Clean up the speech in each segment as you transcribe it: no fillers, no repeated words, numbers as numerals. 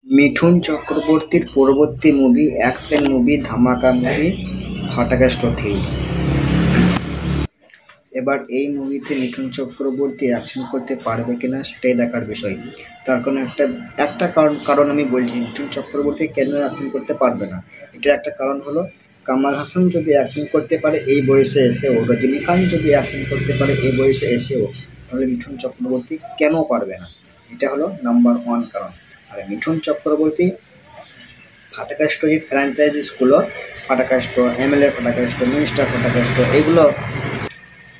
মিঠুন চক্রবর্তীর পরবর্তী movie action movie ধামাকা মুভি ফাটাকেস্ট 3। এবার এই মুভিতে মিঠুন চক্রবর্তী অ্যাকশন করতে পারবে কিনা সেটাই দেখার বিষয়। তার কোনো একটা কারণ আমি বলছি মিঠুন চক্রবর্তী কেন অ্যাকশন করতে পারবে না। এটার একটা কারণ হলো কামাল হাসান যদি অ্যাকশন করতে পারে এই বয়সে এসেও, রজনীকান্ত যদি অ্যাকশন করতে পারে এই বয়সে এসেও, তাহলে মিঠুন চক্রবর্তী কেন পারবে না? এটা হলো নাম্বার 1 কারণ। আর মিঠুন চক্রবর্তী ফাটাকাস্ট যে ফ্র্যাঞ্চাইজিসগুলো, ফাটাকাস্ট, এমএলএ ফাটাকাস্ট, মিনিস্টার ফাটাকাস্ট,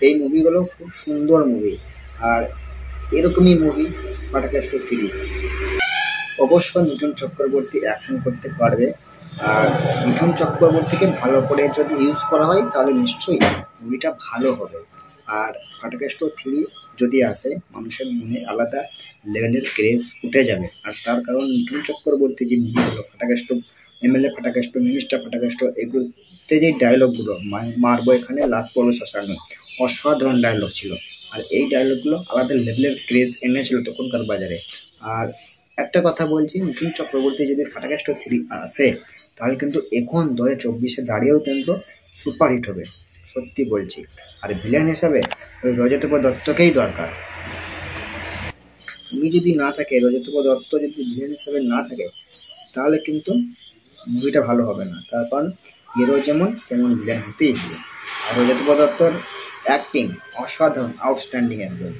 এই মুভিগুলো খুব সুন্দর মুভি। আর এরকমই মুভি ফাটাকাস্ট 3। অবশ্যই মিঠুন চক্রবর্তী অ্যাকশন করতে পারবে। আর মিঠুন চক্রবর্তীকে ভালো করে যদি ইউজ করা হয় তাহলে নিশ্চয়ই মুভিটা ভালো হবে। আর ফাটাকেস্ট 3 যদি আসে মানুষের মনে আলাদা লেভেলের ক্রেজ উঠে যাবে। আর তার কারণ মিঠুন চক্রবর্তী যে মুভিগুলো ফাটাকেস্ট, এমএলএ ফাটাকেস্ট, মিনিস্টার ফাটাকেস্ট, এগুলোতে যে ডায়লগগুলো মারবো এখানে লাশ পড়বে শ্মশানে, অসাধারণ ডায়লগ ছিল। আর এই ডায়লগগুলো আলাদা লেভেলের ক্রেজ এনেছিল তখনকার বাজারে। আর একটা কথা বলছি, মিঠুন চক্রবর্তী যদি ফাটাকেস্ট 3 আসে তাহলে কিন্তু এখন 2024-এ দাঁড়িয়েও কিন্তু সুপারহিট হবে, সত্যি বলছি। আর ভিলেন হিসাবে ওই রজতাভ দত্তকেই দরকার। উনি যদি না থাকে, রজতাভ দত্ত যদি ভিলেন হিসাবে না থাকে তাহলে কিন্তু মুভিটা ভালো হবে না। তার কারণ হিরো যেমন তেমন ভিলেন হতেই হবে। আর রজতাভ দত্তর অ্যাক্টিং অসাধারণ, আউটস্ট্যান্ডিং একদম।